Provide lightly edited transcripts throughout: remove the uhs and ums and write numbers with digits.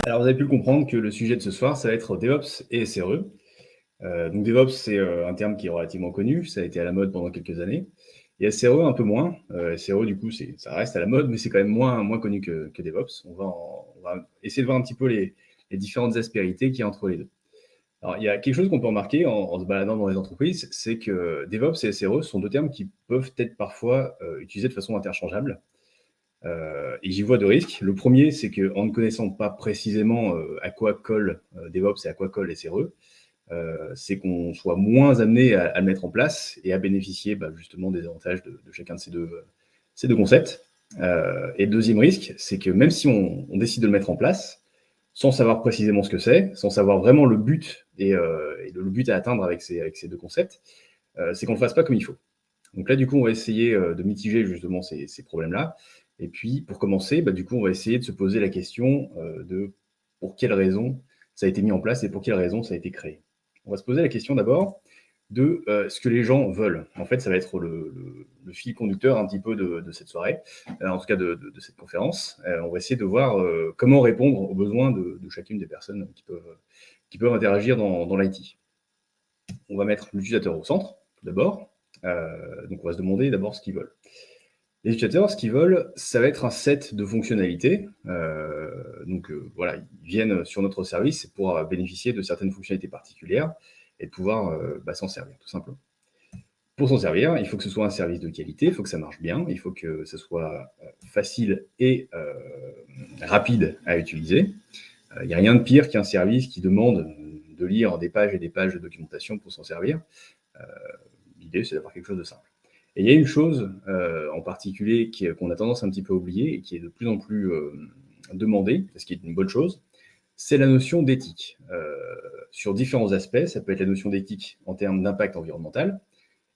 Alors, vous avez pu le comprendre que le sujet de ce soir, ça va être DevOps et SRE. Donc DevOps, c'est un terme qui est relativement connu, ça a été à la mode pendant quelques années. Et SRE, un peu moins. SRE, du coup, ça reste à la mode, mais c'est quand même moins connu que DevOps. On va essayer de voir un petit peu les différentes aspérités qu'il y a entre les deux. Alors, il y a quelque chose qu'on peut remarquer en se baladant dans les entreprises, c'est que DevOps et SRE sont deux termes qui peuvent être parfois utilisés de façon interchangeable. Et j'y vois deux risques. Le premier, c'est qu'en ne connaissant pas précisément à quoi colle DevOps et à quoi colle SRE, c'est qu'on soit moins amené à le mettre en place et à bénéficier justement des avantages de chacun de ces deux concepts. Et le deuxième risque, c'est que même si on décide de le mettre en place, sans savoir précisément ce que c'est, sans savoir vraiment le but et le but à atteindre avec ces deux concepts, c'est qu'on ne le fasse pas comme il faut. Donc là, du coup, on va essayer de mitiger justement ces problèmes-là. Et puis, pour commencer, du coup, on va essayer de se poser la question de pour quelles raisons ça a été mis en place et pour quelles raisons ça a été créé. On va se poser la question d'abord de ce que les gens veulent. En fait, ça va être le fil conducteur un petit peu de cette soirée, en tout cas de cette conférence. On va essayer de voir comment répondre aux besoins de chacune des personnes qui peuvent interagir dans l'IT. On va mettre l'utilisateur au centre, tout d'abord. Donc, on va se demander d'abord ce qu'ils veulent. Les utilisateurs, ce qu'ils veulent, ça va être un set de fonctionnalités. Voilà, ils viennent sur notre service pour bénéficier de certaines fonctionnalités particulières et de pouvoir s'en servir, tout simplement. Pour s'en servir, il faut que ce soit un service de qualité, il faut que ça marche bien, il faut que ce soit facile et rapide à utiliser. Il n'y a rien de pire qu'un service qui demande de lire des pages et des pages de documentation pour s'en servir. L'idée, c'est d'avoir quelque chose de simple. Et il y a une chose en particulier qu'on a tendance un petit peu à oublier et qui est de plus en plus demandée, ce qui est une bonne chose, c'est la notion d'éthique. Sur différents aspects, ça peut être la notion d'éthique en termes d'impact environnemental,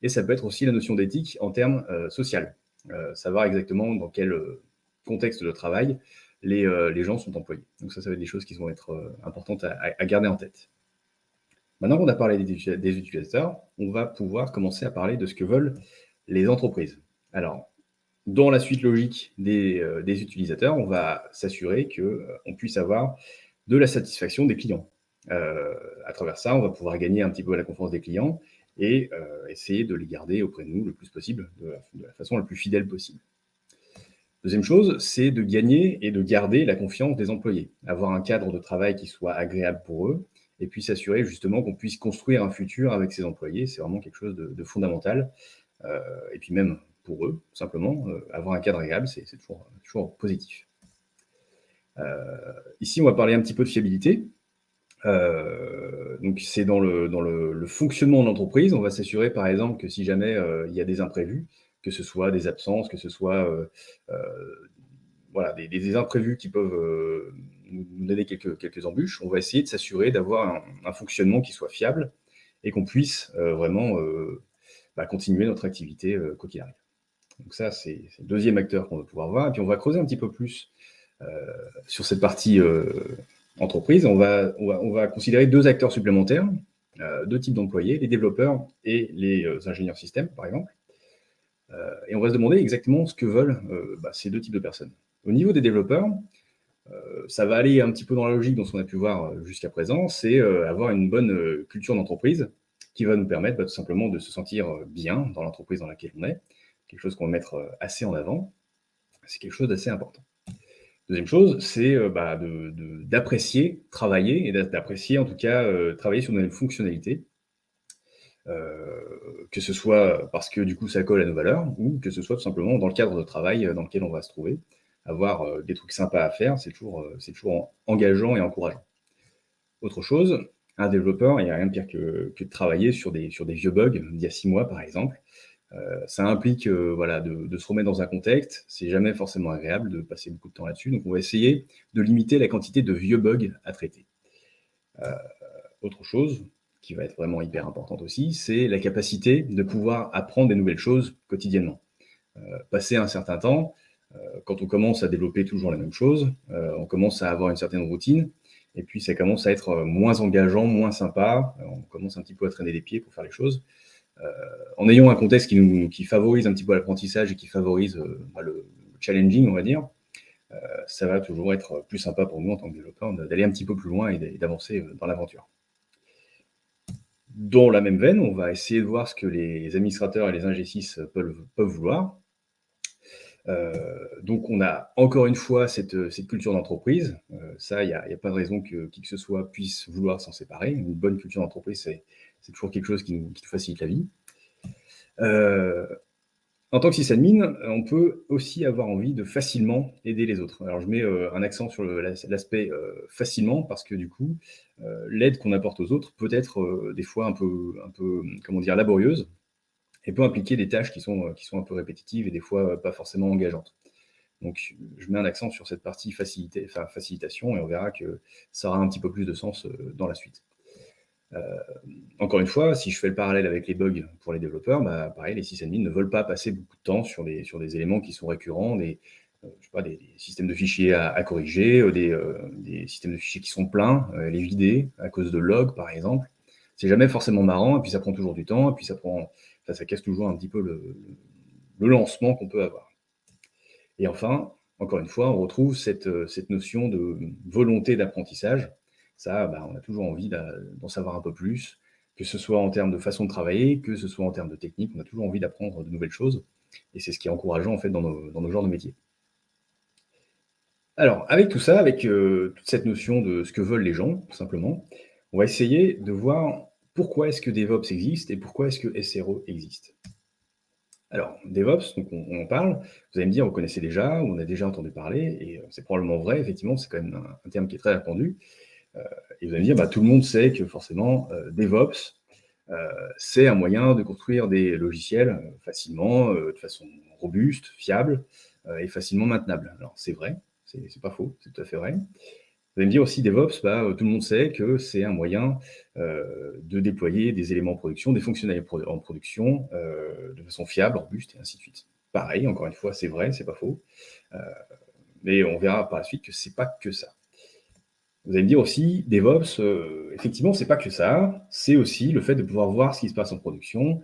et ça peut être aussi la notion d'éthique en termes social. Savoir exactement dans quel contexte de travail les gens sont employés. Donc ça va être des choses qui vont être importantes à garder en tête. Maintenant qu'on a parlé des utilisateurs, on va pouvoir commencer à parler de ce que veulent les entreprises. Alors, dans la suite logique des utilisateurs, on va s'assurer qu'on puisse avoir de la satisfaction des clients. À travers ça, on va pouvoir gagner un petit peu la confiance des clients et essayer de les garder auprès de nous le plus possible, de la façon la plus fidèle possible. Deuxième chose, c'est de gagner et de garder la confiance des employés. Avoir un cadre de travail qui soit agréable pour eux et puis s'assurer justement qu'on puisse construire un futur avec ses employés. C'est vraiment quelque chose de fondamental. Et puis même pour eux, simplement, avoir un cadre agréable, c'est toujours positif. Ici, on va parler un petit peu de fiabilité. Donc c'est dans le fonctionnement de l'entreprise. On va s'assurer, par exemple, que si jamais il y a des imprévus, que ce soit des absences, que ce soit des imprévus qui peuvent nous donner quelques embûches, on va essayer de s'assurer d'avoir un fonctionnement qui soit fiable et qu'on puisse vraiment continuer notre activité quoi qu'il arrive. Donc ça, c'est le deuxième acteur qu'on va pouvoir voir. Et puis on va creuser un petit peu plus sur cette partie entreprise. On va considérer deux acteurs supplémentaires, deux types d'employés, les développeurs et les ingénieurs système, par exemple. Et on va se demander exactement ce que veulent ces deux types de personnes. Au niveau des développeurs, ça va aller un petit peu dans la logique dont on a pu voir jusqu'à présent, c'est avoir une bonne culture d'entreprise qui va nous permettre tout simplement de se sentir bien dans l'entreprise dans laquelle on est, quelque chose qu'on va mettre assez en avant, c'est quelque chose d'assez important. Deuxième chose, c'est d'apprécier, travailler, et d'apprécier en tout cas travailler sur nos fonctionnalités, que ce soit parce que du coup ça colle à nos valeurs, ou que ce soit tout simplement dans le cadre de travail dans lequel on va se trouver. Avoir des trucs sympas à faire, c'est toujours engageant et encourageant. Autre chose, un développeur, il n'y a rien de pire que de travailler sur des vieux bugs d'il y a 6 mois, par exemple. Ça implique de se remettre dans un contexte. C'est jamais forcément agréable de passer beaucoup de temps là-dessus. Donc, on va essayer de limiter la quantité de vieux bugs à traiter. Autre chose qui va être vraiment hyper importante aussi, c'est la capacité de pouvoir apprendre des nouvelles choses quotidiennement. Passer un certain temps, quand on commence à développer toujours la même chose, on commence à avoir une certaine routine, et puis ça commence à être moins engageant, moins sympa, on commence un petit peu à traîner les pieds pour faire les choses. En ayant un contexte qui favorise un petit peu l'apprentissage et qui favorise le challenging, on va dire, ça va toujours être plus sympa pour nous en tant que développeurs d'aller un petit peu plus loin et d'avancer dans l'aventure. Dans la même veine, on va essayer de voir ce que les administrateurs et les ingé peuvent vouloir. Donc on a encore une fois cette culture d'entreprise. Ça, il y a pas de raison que qui que ce soit puisse vouloir s'en séparer. Une bonne culture d'entreprise, c'est toujours quelque chose qui nous facilite la vie. En tant que sysadmin, on peut aussi avoir envie de facilement aider les autres. Alors je mets un accent sur l'aspect facilement parce que du coup, l'aide qu'on apporte aux autres peut être des fois un peu, comment dire, laborieuse et peut impliquer des tâches qui sont un peu répétitives et des fois pas forcément engageantes. Donc je mets un accent sur cette partie facilitation et on verra que ça aura un petit peu plus de sens dans la suite. Encore une fois, si je fais le parallèle avec les bugs pour les développeurs, bah, pareil, les sysadmins ne veulent pas passer beaucoup de temps sur des éléments qui sont récurrents, je sais pas, des systèmes de fichiers à corriger, des systèmes de fichiers qui sont pleins, les vider à cause de logs, par exemple. C'est jamais forcément marrant, et puis ça prend toujours du temps, et puis ça casse toujours un petit peu le lancement qu'on peut avoir. Et enfin, encore une fois, on retrouve cette notion de volonté d'apprentissage. Ça, bah, on a toujours envie d'en savoir un peu plus, que ce soit en termes de façon de travailler, que ce soit en termes de technique, on a toujours envie d'apprendre de nouvelles choses. Et c'est ce qui est encourageant en fait dans nos genres de métiers. Alors, avec tout ça, avec toute cette notion de ce que veulent les gens, tout simplement, on va essayer de voir pourquoi est-ce que DevOps existe et pourquoi est-ce que SRE existe. Alors, DevOps, donc on en parle, vous allez me dire, vous connaissez déjà, ou on a déjà entendu parler, et c'est probablement vrai, effectivement, c'est quand même un terme qui est très répandu. Et vous allez me dire, bah, tout le monde sait que forcément, DevOps, c'est un moyen de construire des logiciels facilement, de façon robuste, fiable et facilement maintenable. Alors, c'est vrai, c'est pas faux, c'est tout à fait vrai. Vous allez me dire aussi DevOps, bah, tout le monde sait que c'est un moyen de déployer des éléments en production, des fonctionnalités en production de façon fiable, robuste et ainsi de suite. Pareil, encore une fois, c'est vrai, c'est pas faux. Mais on verra par la suite que c'est pas que ça. Vous allez me dire aussi, DevOps, effectivement, c'est pas que ça. C'est aussi le fait de pouvoir voir ce qui se passe en production,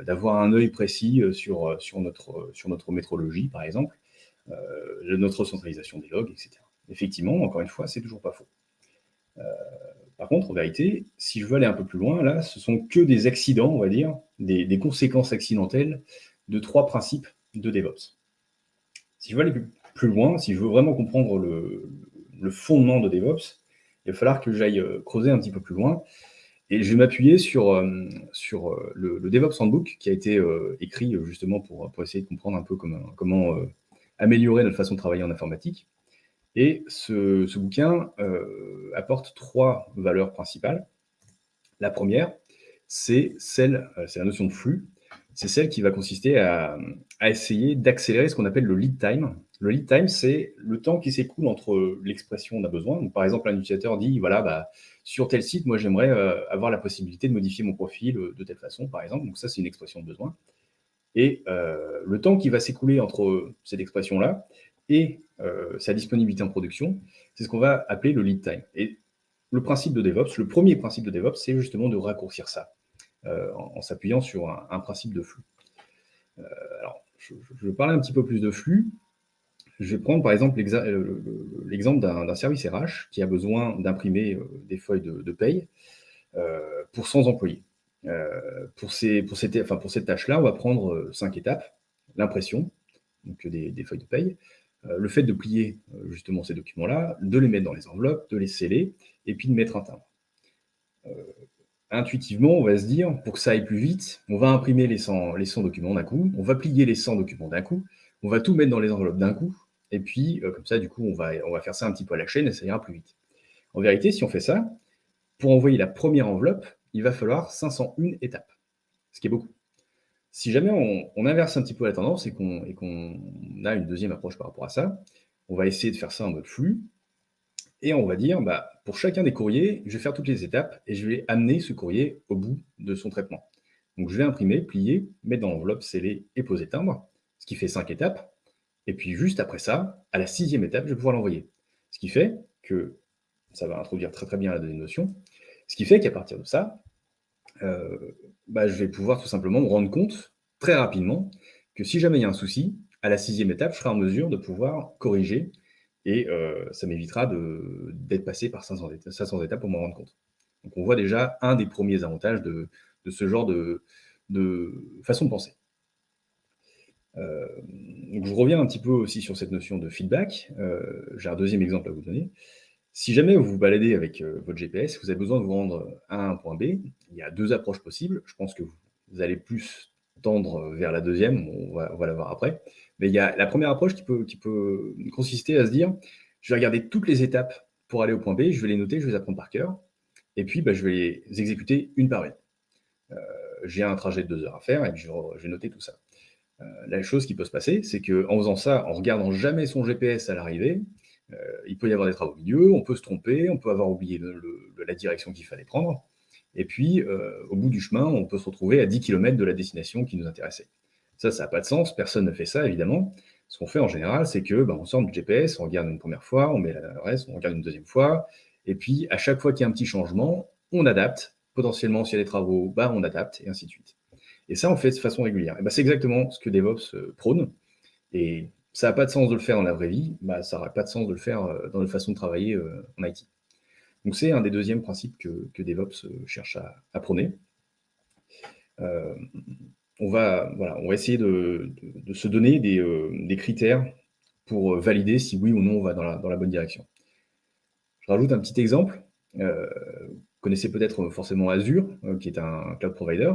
d'avoir un œil précis sur notre métrologie, par exemple, notre centralisation des logs, etc. Effectivement, encore une fois, c'est toujours pas faux. Par contre, en vérité, si je veux aller un peu plus loin, là, ce sont que des accidents, on va dire, des conséquences accidentelles de 3 principes de DevOps. Si je veux aller plus loin, si je veux vraiment comprendre le fondement de DevOps, il va falloir que j'aille creuser un petit peu plus loin. Et je vais m'appuyer sur le DevOps Handbook qui a été écrit justement pour essayer de comprendre un peu comment améliorer notre façon de travailler en informatique. Et ce bouquin apporte 3 valeurs principales. La première, c'est la notion de flux. C'est celle qui va consister à essayer d'accélérer ce qu'on appelle le lead time. Le lead time, c'est le temps qui s'écoule entre l'expression d'un besoin. Donc, par exemple, un utilisateur dit, voilà, bah, sur tel site, moi, j'aimerais avoir la possibilité de modifier mon profil de telle façon, par exemple. Donc, ça, c'est une expression de besoin. Et le temps qui va s'écouler entre cette expression-là et sa disponibilité en production, c'est ce qu'on va appeler le lead time. Et le principe de DevOps, le premier principe de DevOps, c'est justement de raccourcir ça en s'appuyant sur un principe de flux. Alors, je vais parler un petit peu plus de flux. Je vais prendre par exemple l'exemple d'un service RH qui a besoin d'imprimer des feuilles de paye pour 100 employés. Pour cette tâche-là, on va prendre 5 étapes. L'impression, donc des feuilles de paye, le fait de plier justement ces documents-là, de les mettre dans les enveloppes, de les sceller, et puis de mettre un timbre. Intuitivement, on va se dire, pour que ça aille plus vite, on va imprimer les 100 documents d'un coup, on va plier les 100 documents d'un coup, on va tout mettre dans les enveloppes d'un coup, et puis comme ça, du coup, on va faire ça un petit peu à la chaîne et ça ira plus vite. En vérité, si on fait ça, pour envoyer la première enveloppe, il va falloir 501 étapes, ce qui est beaucoup. Si jamais on inverse un petit peu la tendance et qu'on a une deuxième approche par rapport à ça, on va essayer de faire ça en mode flux, et on va dire, bah, pour chacun des courriers, je vais faire toutes les étapes et je vais amener ce courrier au bout de son traitement. Donc je vais imprimer, plier, mettre dans l'enveloppe, sceller et poser timbre, ce qui fait 5 étapes. Et puis juste après ça, à la 6e étape, je vais pouvoir l'envoyer. Ce qui fait que, ça va introduire très très bien la deuxième notion, ce qui fait qu'à partir de ça, bah, je vais pouvoir tout simplement me rendre compte très rapidement que si jamais il y a un souci, à la 6e étape, je serai en mesure de pouvoir corriger et ça m'évitera d'être passé par 500 étapes pour m'en rendre compte. Donc on voit déjà un des premiers avantages de ce genre de façon de penser. Donc je reviens un petit peu aussi sur cette notion de feedback. J'ai un deuxième exemple à vous donner. Si jamais vous vous baladez avec votre GPS, vous avez besoin de vous rendre à un point B, il y a deux approches possibles. Je pense que vous allez plus tendre vers la deuxième, on va la voir après. Mais il y a la première approche qui peut consister à se dire, je vais regarder toutes les étapes pour aller au point B, je vais les noter, je vais les apprendre par cœur, et puis je vais les exécuter une par une. J'ai un trajet de 2 heures à faire, et puis je vais noter tout ça. La chose qui peut se passer, c'est qu'en faisant ça, en regardant jamais son GPS à l'arrivée, il peut y avoir des travaux au milieu, on peut se tromper, on peut avoir oublié la direction qu'il fallait prendre. Et puis, au bout du chemin, on peut se retrouver à 10 km de la destination qui nous intéressait. Ça n'a pas de sens, personne ne fait ça, évidemment. Ce qu'on fait en général, c'est que on sort du GPS, on regarde une première fois, on met l'adresse, on regarde une deuxième fois, et puis à chaque fois qu'il y a un petit changement, on adapte. Potentiellement, s'il y a des travaux, on adapte, et ainsi de suite. Et ça, on fait de façon régulière. Et c'est exactement ce que DevOps prône. Et ça n'a pas de sens de le faire dans la vraie vie, ça n'aurait pas de sens de le faire dans notre façon de travailler en IT. Donc c'est un des deuxièmes principes que DevOps cherche à prôner. Euh, on va essayer de se donner des critères pour valider si oui ou non on va dans la bonne direction. Je rajoute un petit exemple. Vous connaissez peut-être forcément Azure, qui est un cloud provider.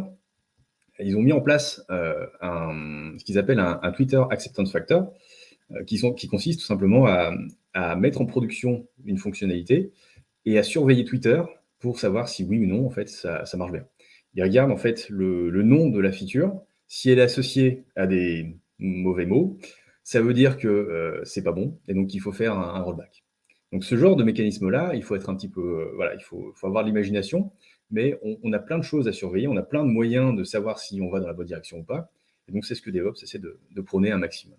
Ils ont mis en place ce qu'ils appellent un Twitter Acceptance Factor, qui consiste tout simplement à mettre en production une fonctionnalité et à surveiller Twitter pour savoir si oui ou non, en fait, ça marche bien. Ils regardent en fait le nom de la feature. Si elle est associée à des mauvais mots, ça veut dire que c'est pas bon et donc il faut faire un rollback. Donc ce genre de mécanisme-là, il faut être un petit peu, voilà, il faut avoir de l'imagination, mais on a plein de choses à surveiller, on a plein de moyens de savoir si on va dans la bonne direction ou pas. Et donc c'est ce que DevOps essaie de prôner un maximum.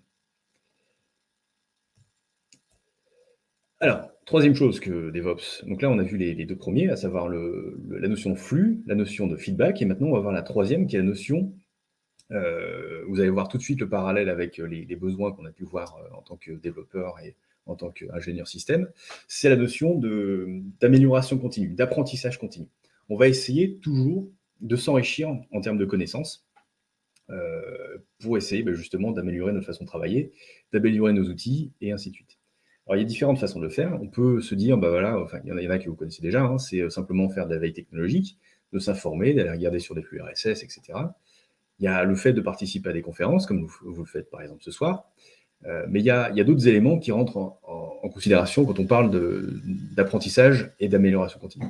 Alors, troisième chose que DevOps, donc là on a vu les deux premiers, à savoir la notion de flux, la notion de feedback, et maintenant on va voir la troisième qui est la notion, vous allez voir tout de suite le parallèle avec les besoins qu'on a pu voir en tant que développeur et en tant qu'ingénieur système, c'est la notion d'amélioration continue, d'apprentissage continu. On va essayer toujours de s'enrichir en termes de connaissances pour essayer justement d'améliorer notre façon de travailler, d'améliorer nos outils, et ainsi de suite. Alors, il y a différentes façons de le faire. On peut se dire, voilà, enfin, il y en a que vous connaissez déjà, hein, c'est simplement faire de la veille technologique, de s'informer, d'aller regarder sur des flux RSS, etc. Il y a le fait de participer à des conférences, comme vous le faites par exemple ce soir. Mais il y a d'autres éléments qui rentrent en considération quand on parle d'apprentissage et d'amélioration continue.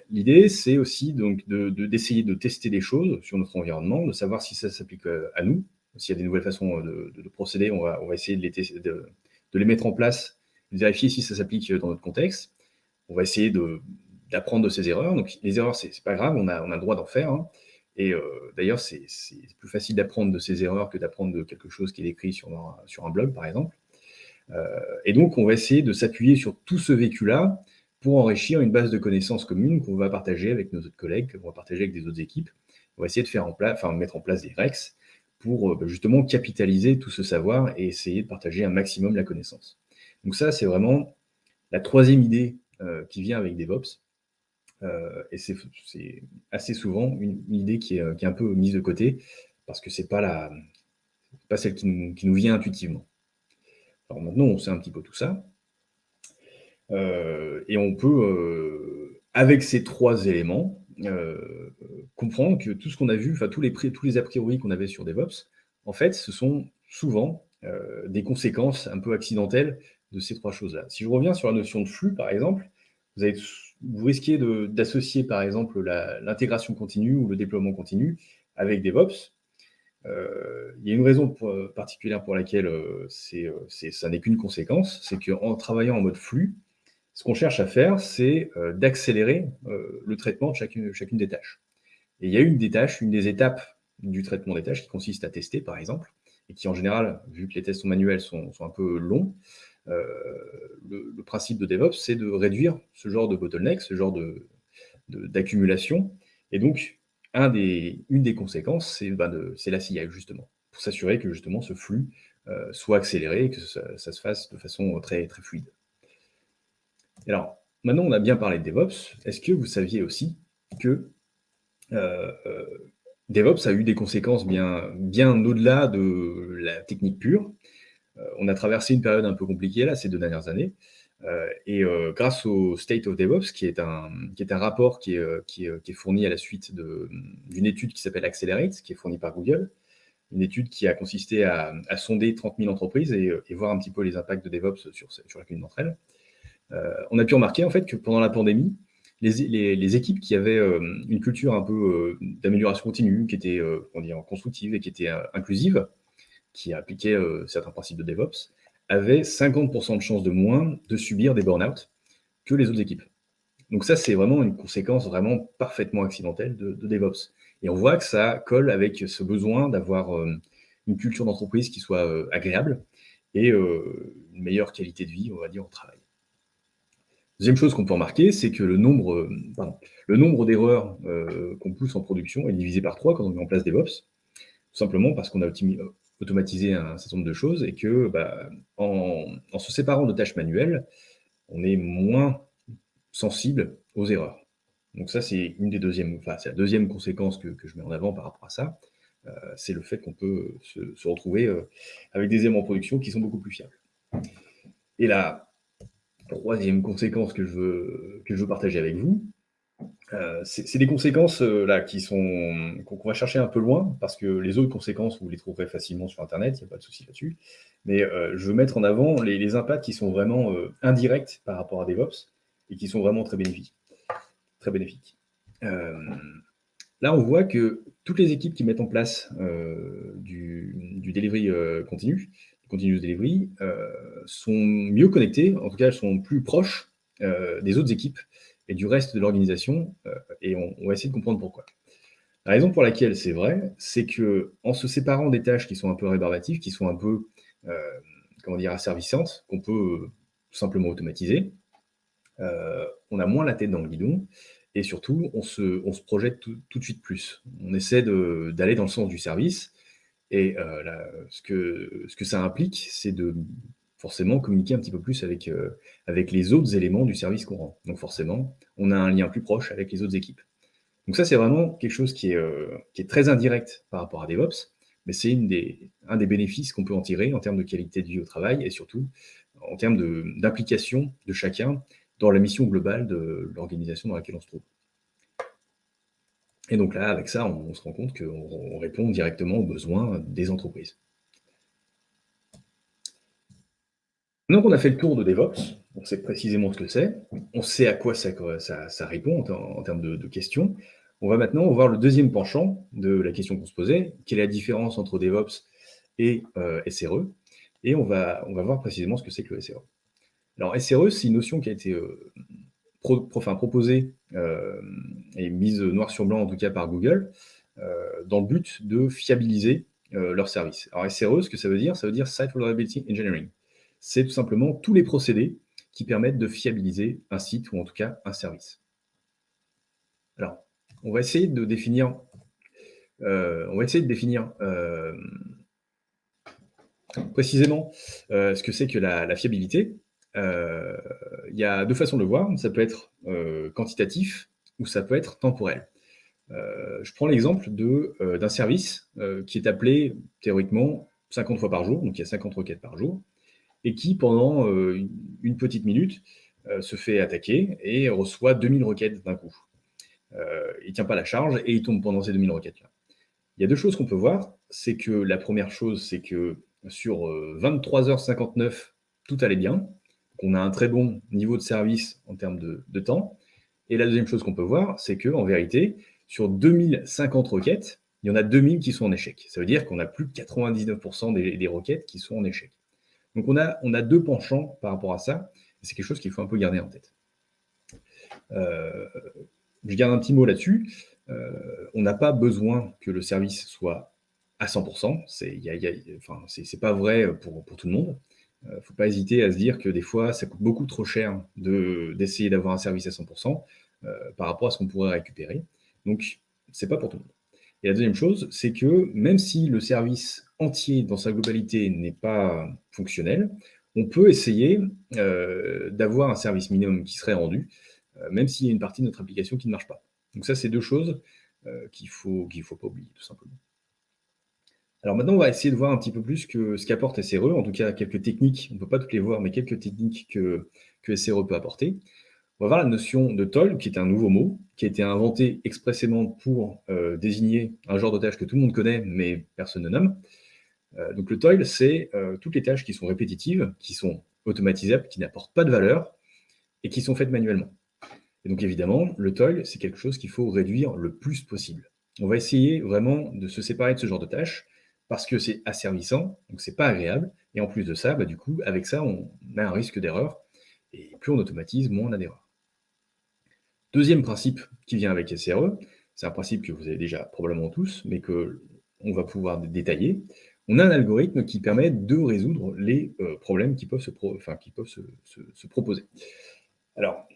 L'idée, c'est aussi donc d'essayer de tester des choses sur notre environnement, de savoir si ça s'applique à nous. S'il y a des nouvelles façons de procéder, on va essayer de les mettre en place, de vérifier si ça s'applique dans notre contexte. On va essayer d'apprendre de ses erreurs. Donc les erreurs, c'est pas grave, on a le droit d'en faire, hein. Et d'ailleurs, c'est plus facile d'apprendre de ses erreurs que d'apprendre de quelque chose qui est écrit sur un blog, par exemple. Et donc, on va essayer de s'appuyer sur tout ce vécu-là pour enrichir une base de connaissances communes qu'on va partager avec nos autres collègues, qu'on va partager avec des autres équipes. On va essayer de mettre en place des REX pour justement capitaliser tout ce savoir et essayer de partager un maximum la connaissance. Donc ça, c'est vraiment la troisième idée qui vient avec DevOps. Et c'est assez souvent une idée qui est un peu mise de côté parce que c'est pas celle qui nous vient intuitivement. Alors maintenant, on sait un petit peu tout ça. Et on peut, avec ces trois éléments, comprendre que tout ce qu'on a vu, enfin tous les a priori qu'on avait sur DevOps, en fait, ce sont souvent des conséquences un peu accidentelles de ces trois choses-là. Si je reviens sur la notion de flux, par exemple, vous risquez d'associer, par exemple, l'intégration continue ou le déploiement continu avec DevOps. Il y a une raison particulière pour laquelle ça n'est qu'une conséquence, c'est qu'en travaillant en mode flux, ce qu'on cherche à faire, c'est d'accélérer le traitement de chacune des tâches. Et il y a une des étapes du traitement des tâches qui consiste à tester, par exemple, et qui en général, vu que les tests manuels sont un peu longs, le principe de DevOps, c'est de réduire ce genre de bottleneck, ce genre d'accumulation. Et donc, une des conséquences, c'est la CI, justement, pour s'assurer que justement ce flux soit accéléré et que ça se fasse de façon très, très fluide. Et alors, maintenant on a bien parlé de DevOps, est-ce que vous saviez aussi que DevOps a eu des conséquences bien au-delà de la technique pure? On a traversé une période un peu compliquée là, ces 2 dernières années, et grâce au State of DevOps, qui est un rapport qui est fourni à la suite d'une étude qui s'appelle Accelerate, qui est fournie par Google. Une étude qui a consisté à sonder 30 000 entreprises et voir un petit peu les impacts de DevOps sur chacune d'entre elles. On a pu remarquer en fait que pendant la pandémie, les équipes qui avaient une culture un peu d'amélioration continue, qui était constructive et qui était inclusive, qui appliquait certains principes de DevOps, avaient 50% de chances de moins de subir des burn-out que les autres équipes. Donc ça, c'est vraiment une conséquence vraiment parfaitement accidentelle de DevOps. Et on voit que ça colle avec ce besoin d'avoir une culture d'entreprise qui soit agréable et une meilleure qualité de vie, on va dire, au travail. Deuxième chose qu'on peut remarquer, c'est que le nombre d'erreurs qu'on pousse en production est divisé par 3 quand on met en place DevOps, tout simplement parce qu'on a automatisé un certain nombre de choses et que en se séparant de tâches manuelles, on est moins sensible aux erreurs. Donc ça, c'est c'est la deuxième conséquence que je mets en avant par rapport à ça, c'est le fait qu'on peut se retrouver avec des éléments en production qui sont beaucoup plus fiables. Et la troisième conséquence que je veux partager avec vous, c'est des conséquences là qu'on va chercher un peu loin, parce que les autres conséquences, vous les trouverez facilement sur Internet, il n'y a pas de souci là-dessus. Mais je veux mettre en avant les impacts qui sont vraiment indirects par rapport à DevOps et qui sont vraiment très bénéfiques. Très bénéfiques. Là, on voit que toutes les équipes qui mettent en place du delivery continu, continuous delivery, sont mieux connectées, en tout cas, elles sont plus proches des autres équipes et du reste de l'organisation, et on va essayer de comprendre pourquoi. La raison pour laquelle c'est vrai, c'est que en se séparant des tâches qui sont un peu rébarbatives, qui sont un peu, asservissantes, qu'on peut tout simplement automatiser, on a moins la tête dans le guidon et surtout, on se projette tout de suite plus. On essaie d'aller dans le sens du service et ce que ça implique, c'est de forcément communiquer un petit peu plus avec les autres éléments du service qu'on rend. Donc forcément, on a un lien plus proche avec les autres équipes. Donc ça, c'est vraiment quelque chose qui est très indirect par rapport à DevOps, mais c'est un des bénéfices qu'on peut en tirer en termes de qualité de vie au travail et surtout en termes d'implication de chacun dans la mission globale de l'organisation dans laquelle on se trouve. Et donc là, avec ça, on se rend compte qu'on répond directement aux besoins des entreprises. Maintenant qu'on a fait le tour de DevOps, on sait précisément ce que c'est, on sait à quoi ça répond en termes de questions. On va maintenant voir le deuxième penchant de la question qu'on se posait, quelle est la différence entre DevOps et SRE, et on va voir précisément ce que c'est que le SRE. Alors SRE, c'est une notion qui a été proposée et mise noir sur blanc en tout cas par Google, dans le but de fiabiliser leur service. Alors SRE, ce que ça veut dire Site Reliability Engineering. C'est tout simplement tous les procédés qui permettent de fiabiliser un site ou en tout cas un service. Alors, on va essayer de définir, précisément ce que c'est que la fiabilité. Il y a deux façons de le voir. Ça peut être quantitatif ou ça peut être temporel. Je prends l'exemple d'un service qui est appelé théoriquement 50 fois par jour, donc il y a 50 requêtes par jour, et qui, pendant une petite minute, se fait attaquer et reçoit 2000 requêtes d'un coup. Il ne tient pas la charge et il tombe pendant ces 2000 requêtes-là. Il y a deux choses qu'on peut voir. C'est que la première chose, c'est que sur 23h59, tout allait bien, qu'on a un très bon niveau de service en termes de temps. Et la deuxième chose qu'on peut voir, c'est qu'en vérité, sur 2050 requêtes, il y en a 2000 qui sont en échec. Ça veut dire qu'on a plus de 99% des requêtes qui sont en échec. Donc on a deux penchants par rapport à ça, et c'est quelque chose qu'il faut un peu garder en tête. Je garde un petit mot là-dessus. On n'a pas besoin que le service soit à 100%. C'est pas vrai pour tout le monde. Il ne faut pas hésiter à se dire que des fois, ça coûte beaucoup trop cher d'essayer d'avoir un service à 100% par rapport à ce qu'on pourrait récupérer. Donc, c'est pas pour tout le monde. Et la deuxième chose, c'est que même si le service entier dans sa globalité n'est pas fonctionnel, on peut essayer d'avoir un service minimum qui serait rendu, même s'il y a une partie de notre application qui ne marche pas. Donc ça, c'est deux choses qu'il faut pas oublier, tout simplement. Alors maintenant, on va essayer de voir un petit peu plus que ce qu'apporte SRE, en tout cas quelques techniques, on ne peut pas toutes les voir, mais quelques techniques que SRE peut apporter. On va voir la notion de toll, qui est un nouveau mot, qui a été inventé expressément pour désigner un genre de tâche que tout le monde connaît, mais personne ne nomme. Donc le toil, c'est toutes les tâches qui sont répétitives, qui sont automatisables, qui n'apportent pas de valeur et qui sont faites manuellement. Et donc évidemment, le toil, c'est quelque chose qu'il faut réduire le plus possible. On va essayer vraiment de se séparer de ce genre de tâches parce que c'est asservissant, donc c'est pas agréable. Et en plus de ça, du coup, avec ça, on a un risque d'erreur. Et plus on automatise, moins on a d'erreurs. Deuxième principe qui vient avec SRE, c'est un principe que vous avez déjà probablement tous, mais que on va pouvoir détailler. On a un algorithme qui permet de résoudre les problèmes qui peuvent se proposer. Alors,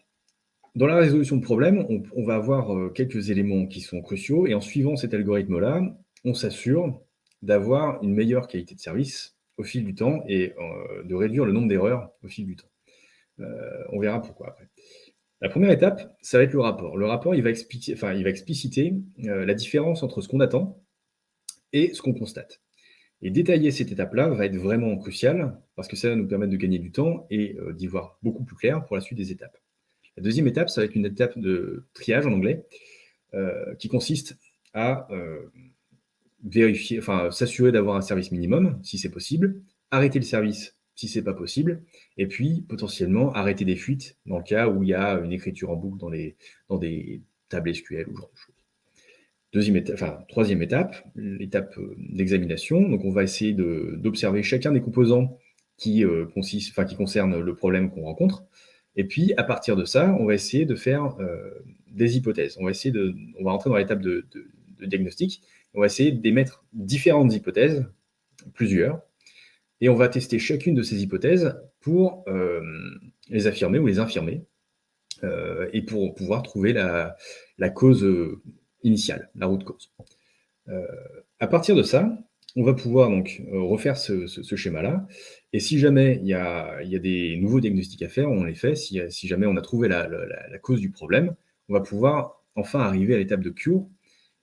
dans la résolution de problèmes, on va avoir quelques éléments qui sont cruciaux, et en suivant cet algorithme-là, on s'assure d'avoir une meilleure qualité de service au fil du temps et de réduire le nombre d'erreurs au fil du temps. On verra pourquoi après. La première étape, ça va être le rapport. Le rapport, il va expliciter la différence entre ce qu'on attend et ce qu'on constate. Et détailler cette étape-là va être vraiment crucial parce que ça va nous permettre de gagner du temps et d'y voir beaucoup plus clair pour la suite des étapes. La deuxième étape, ça va être une étape de triage en anglais qui consiste à vérifier, s'assurer d'avoir un service minimum si c'est possible, arrêter le service si c'est pas possible, et puis potentiellement arrêter des fuites dans le cas où il y a une écriture en boucle dans des tables SQL ou ce genre de choses. Troisième étape, l'étape d'examination. Donc on va essayer d'observer chacun des composants qui concernent le problème qu'on rencontre. Et puis à partir de ça, on va essayer de faire des hypothèses. On va rentrer dans l'étape de diagnostic. On va essayer d'émettre différentes hypothèses, plusieurs, et on va tester chacune de ces hypothèses pour les affirmer ou les infirmer, et pour pouvoir trouver la cause initiale, la root cause. À partir de ça, on va pouvoir donc refaire ce schéma-là, et si jamais il y a des nouveaux diagnostics à faire, on les fait. Si jamais on a trouvé la cause du problème, on va pouvoir enfin arriver à l'étape de cure.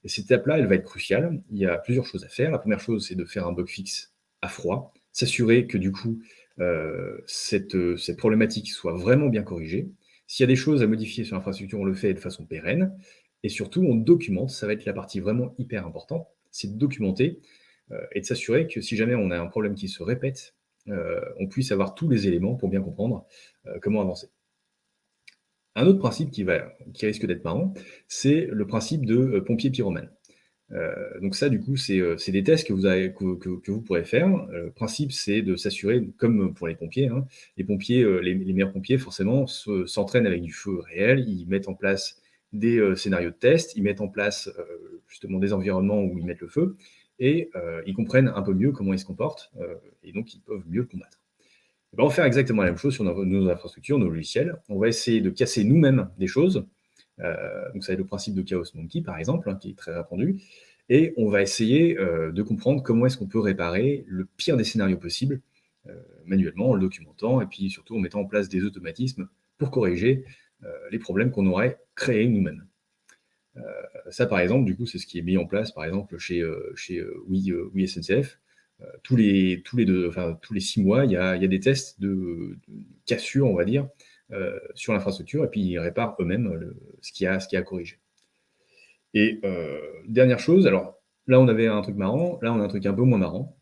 Et cette étape-là, elle va être cruciale. Il y a plusieurs choses à faire. La première chose, c'est de faire un bug fix à froid, s'assurer que du coup, cette problématique soit vraiment bien corrigée. S'il y a des choses à modifier sur l'infrastructure, on le fait de façon pérenne. Et surtout, on documente. Ça va être la partie vraiment hyper importante. C'est de documenter et de s'assurer que si jamais on a un problème qui se répète, on puisse avoir tous les éléments pour bien comprendre comment avancer. Un autre principe qui risque d'être marrant, c'est le principe de pompier pyromane. Donc ça, du coup, c'est des tests que vous pourrez faire. Le principe, c'est de s'assurer, comme pour les pompiers, les pompiers, les meilleurs pompiers, forcément, s'entraînent avec du feu réel. Ils mettent en place des scénarios de test, ils mettent en place justement des environnements où ils mettent le feu, et ils comprennent un peu mieux comment ils se comportent, et donc ils peuvent mieux le combattre. On va faire exactement la même chose sur nos infrastructures, nos logiciels. On va essayer de casser nous-mêmes des choses. Donc ça va être le principe de Chaos Monkey, par exemple, qui est très répandu. Et on va essayer de comprendre comment est-ce qu'on peut réparer le pire des scénarios possibles, manuellement, en le documentant, et puis surtout en mettant en place des automatismes pour corriger les problèmes qu'on aurait créés nous-mêmes. Ça, par exemple, du coup, c'est ce qui est mis en place, par exemple, chez Oui SNCF. Tous les 6 mois, il y a des tests de cassure, on va dire, sur l'infrastructure, et puis ils réparent eux-mêmes ce qu'il y a à corriger. Et dernière chose, alors là on avait un truc marrant, là on a un truc un peu moins marrant,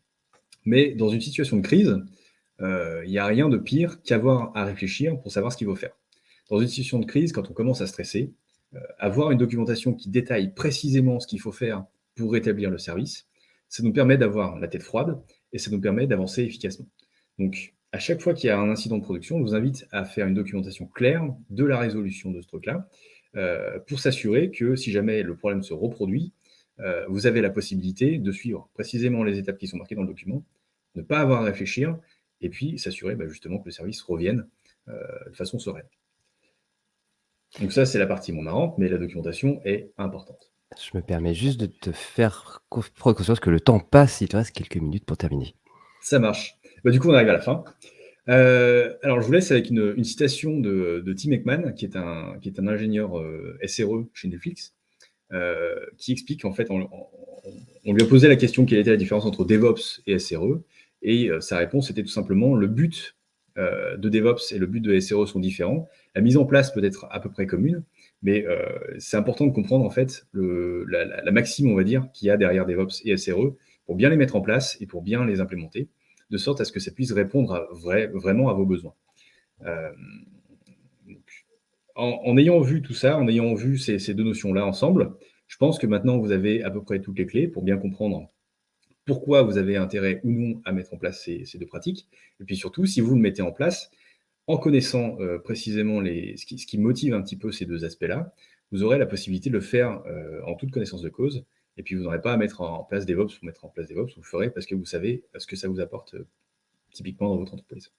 mais dans une situation de crise, il n'y a rien de pire qu'avoir à réfléchir pour savoir ce qu'il faut faire. Dans une situation de crise, quand on commence à stresser, avoir une documentation qui détaille précisément ce qu'il faut faire pour rétablir le service, ça nous permet d'avoir la tête froide et ça nous permet d'avancer efficacement. Donc, à chaque fois qu'il y a un incident de production, on vous invite à faire une documentation claire de la résolution de ce truc-là, pour s'assurer que si jamais le problème se reproduit, vous avez la possibilité de suivre précisément les étapes qui sont marquées dans le document, ne pas avoir à réfléchir, et puis s'assurer justement que le service revienne de façon sereine. Donc ça, c'est la partie moins marrante, mais la documentation est importante. Je me permets juste de te faire prendre conscience que le temps passe, il te reste quelques minutes pour terminer. Ça marche. Bah, du coup, on arrive à la fin. Alors, je vous laisse avec une citation de Tim Ekman, qui est un ingénieur SRE chez Netflix, qui explique en fait, on lui a posé la question quelle était la différence entre DevOps et SRE, et sa réponse était tout simplement le but de DevOps et le but de SRE sont différents. La mise en place peut être à peu près commune, mais c'est important de comprendre en fait la maxime, on va dire, qu'il y a derrière DevOps et SRE pour bien les mettre en place et pour bien les implémenter, de sorte à ce que ça puisse répondre vraiment à vos besoins. Euh, donc, en ayant vu tout ça, en ayant vu ces deux notions-là ensemble, je pense que maintenant vous avez à peu près toutes les clés pour bien comprendre pourquoi vous avez intérêt ou non à mettre en place ces deux pratiques. Et puis surtout, si vous le mettez en place, en connaissant précisément ce qui motive un petit peu ces deux aspects-là, vous aurez la possibilité de le faire en toute connaissance de cause. Et puis vous n'aurez pas à mettre en place DevOps pour mettre en place DevOps, vous le ferez parce que vous savez ce que ça vous apporte typiquement dans votre entreprise.